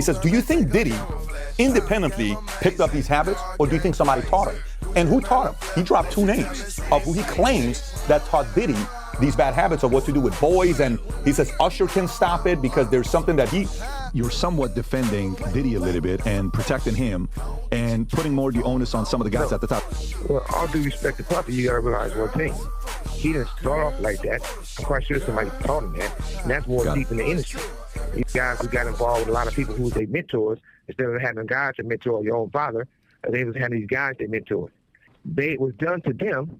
He says, do you think Diddy independently picked up these habits, or do you think somebody taught him? And who taught him? He dropped two names of who he claims that taught Diddy these bad habits of what to do with boys, and he says Usher can stop it because there's something that he... You're somewhat defending Diddy a little bit and protecting him and putting more of the onus on some of the guys at the top. Well, all due respect to Puffy, you gotta realize one thing. He didn't start off like that. I'm quite sure somebody taught him that, and that's more deep in the industry. These guys who got involved with a lot of people who were their mentors, instead of having guys to mentor your own father, they was having these guys they mentored. It was done to them,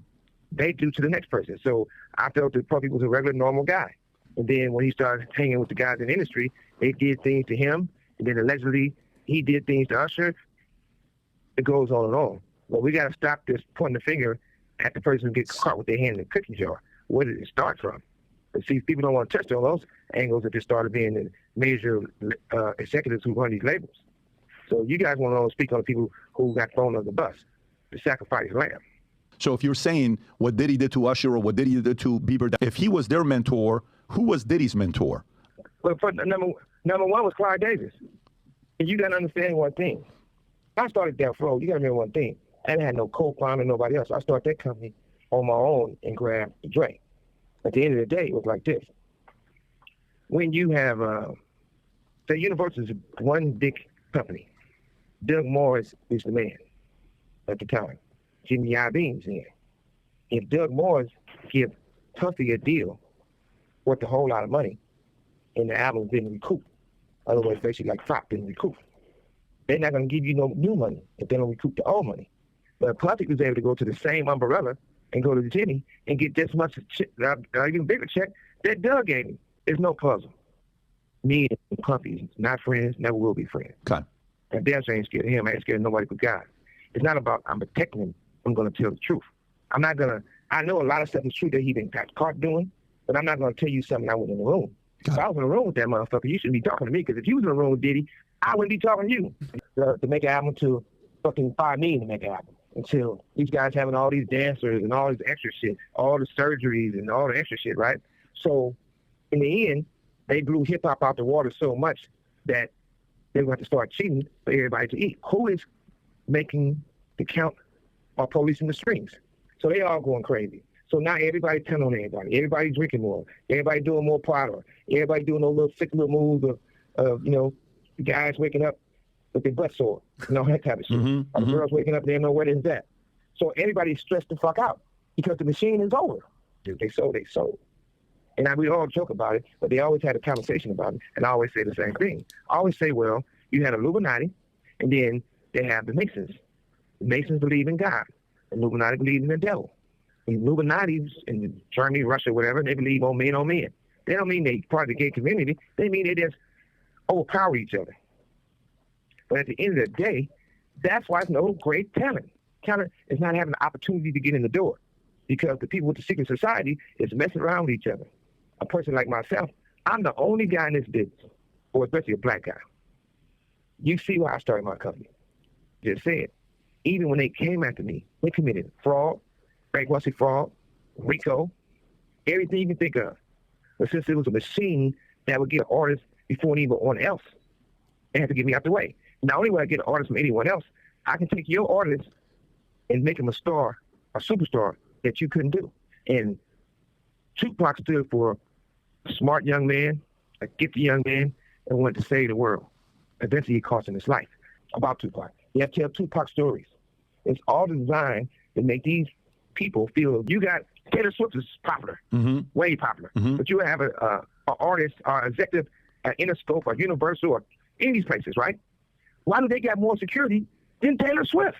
they do to the next person. So I felt that Puffy was a regular, normal guy. And then when he started hanging with the guys in the industry, they did things to him, and then allegedly he did things to Usher. It goes on and on. But we got to stop this pointing the finger at the person who gets caught with their hand in the cookie jar. Where did it start from? But see, people don't want to touch on those angles that just started being the major executives who run these labels. So you guys want to speak on the people who got thrown on the bus, the sacrifice lamb. So if you're saying what Diddy did to Usher or what Diddy did to Bieber, if he was their mentor, who was Diddy's mentor? Well, number one was Clyde Davis. And you got to understand one thing. I started Death Row. You got to remember one thing. I didn't have no co-founder, nobody else. I started that company on my own and grabbed the Dre. At the end of the day, it was like this. When you have, the Universal is one big company. Doug Morris is the man at the time. Jimmy Iovine's in. If Doug Morris give Puffy a deal worth a whole lot of money, and the album didn't recoup, otherwise basically like Frop didn't recoup, they're not going to give you no new money if they don't recoup the old money. But Puffy was able to go to the same umbrella and go to Jimmy and get just much even bigger check that Doug gave him. There's no puzzle. Me and Puffy not friends, never will be friends. Okay. And damn sure ain't scared of him. I ain't scared of nobody but God. It's not about I'm protecting him. I'm going to tell the truth. I'm not going to, I know a lot of stuff is true that he been got caught doing, but I'm not going to tell you something I was in the room. If I was in the room with that motherfucker, you shouldn't be talking to me, because if you was in the room with Diddy, I wouldn't be talking to you. To make an album to fucking $5 million to make an album. Until these guys having all these dancers and all this extra shit, all the surgeries and all the extra shit, right? So in the end, they blew hip-hop out the water so much that they were going to start cheating for everybody to eat. Who is making the count or policing the strings? So they all going crazy. So now everybody turn on everybody. Everybody drinking more. Everybody doing more powder. Everybody doing those little sick little moves of guys waking up with their butt sore and all that type of shit. The girls waking up, they don't know where it's at. So everybody's stressed the fuck out because the machine is over. They sold. And we all joke about it, but they always had a conversation about it, and I always say the same thing. I always say, well, you had Illuminati, and then they have the Masons. The Masons believe in God. The Illuminati believe in the devil. The Illuminati in Germany, Russia, whatever, they believe on men on men. They don't mean they part of the gay community. They mean they just overpower each other. But at the end of the day, that's why it's no great talent. Talent is not having the opportunity to get in the door, because the people with the secret society is messing around with each other. A person like myself, I'm the only guy in this business, or especially a black guy. You see why I started my company. Just said, even when they came after me, they committed fraud, bankruptcy fraud, RICO, everything you can think of. But since it was a machine that would get an artist before anyone else, they had to get me out the way. Not only would I get an artist from anyone else, I can take your artist and make him a star, a superstar that you couldn't do. And Tupac stood for a smart young man, a gifted young man, and wanted to save the world. Eventually, he cost him his life. About Tupac, you have to tell Tupac stories. It's all designed to make these people feel. You got Taylor Swift is popular, way popular, but you have an artist, or executive at Interscope or Universal or any of these places, right? Why do they got more security than Taylor Swift?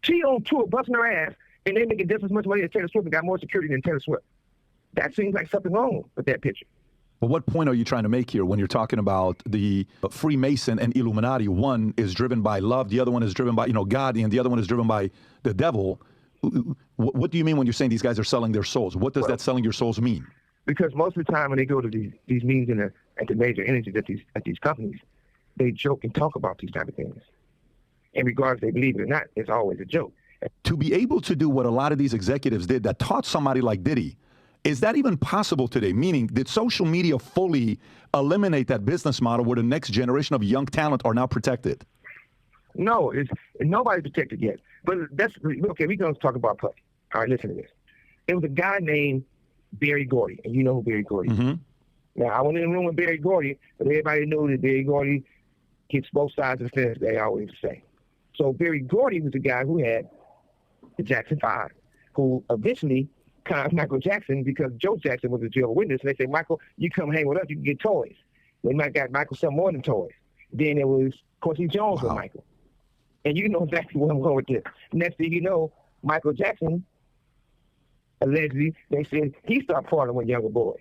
She on tour busting her ass, and they making just as much money as Taylor Swift and got more security than Taylor Swift. That seems like something wrong with that picture. Well, what point are you trying to make here when you're talking about the Freemason and Illuminati? One is driven by love, the other one is driven by God, and the other one is driven by the devil. What do you mean when you're saying these guys are selling their souls? What does that selling your souls mean? Because most of the time when they go to these meetings at the major entities at these companies, they joke and talk about these type of things. And regardless if they believe it or not, it's always a joke. To be able to do what a lot of these executives did that taught somebody like Diddy Is that even possible today? Meaning, did social media fully eliminate that business model where the next generation of young talent are now protected? No, nobody's protected yet. But that's okay. We're going to talk about Puffy. All right, listen to this. There was a guy named Barry Gordy, and you know who Barry Gordy is. Mm-hmm. Now, I went in the room with Barry Gordy, but everybody knew that Barry Gordy hits both sides of the fence, they always say. So Barry Gordy was the guy who had the Jackson 5, who eventually conned Michael Jackson because Joe Jackson was a Jehovah's Witness. And they said, Michael, you come hang with us, you can get toys. They might got Michael some more than toys. Then it was Quincy Jones with Michael. And you know exactly where I'm going with this. Next thing you know, Michael Jackson, allegedly, they said he started partying with younger boys.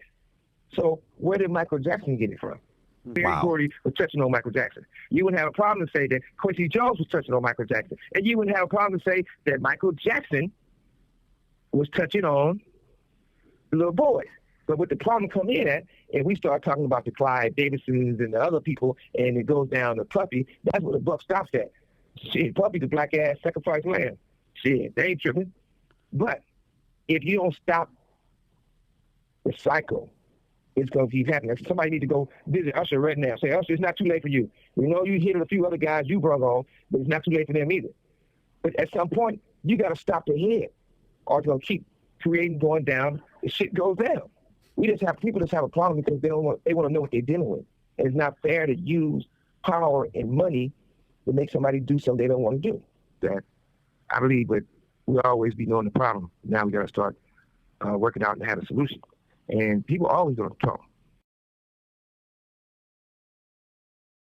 So where did Michael Jackson get it from? Barry Gordy was touching on Michael Jackson. You wouldn't have a problem to say that Quincy Jones was touching on Michael Jackson. And you wouldn't have a problem to say that Michael Jackson was touching on little boys. But what the problem come in at, and we start talking about the Clyde Davisons and the other people, and it goes down to Puffy, that's where the buck stops at. Shit, Puffy the black-ass sacrifice lamb. Shit, they ain't tripping. But if you don't stop the cycle, it's going to keep happening. Somebody need to go visit Usher right now. Say, Usher, it's not too late for you. We know you hit a few other guys you brought on, but it's not too late for them either. But at some point, you got to stop the head, or it's going to keep creating, going down. The shit goes down. People just have a problem because they want to know what they're dealing with. And it's not fair to use power and money to make somebody do something they don't want to do. That I believe, but we'll always be knowing the problem. Now we got to start working out and have a solution. And people are always going to talk.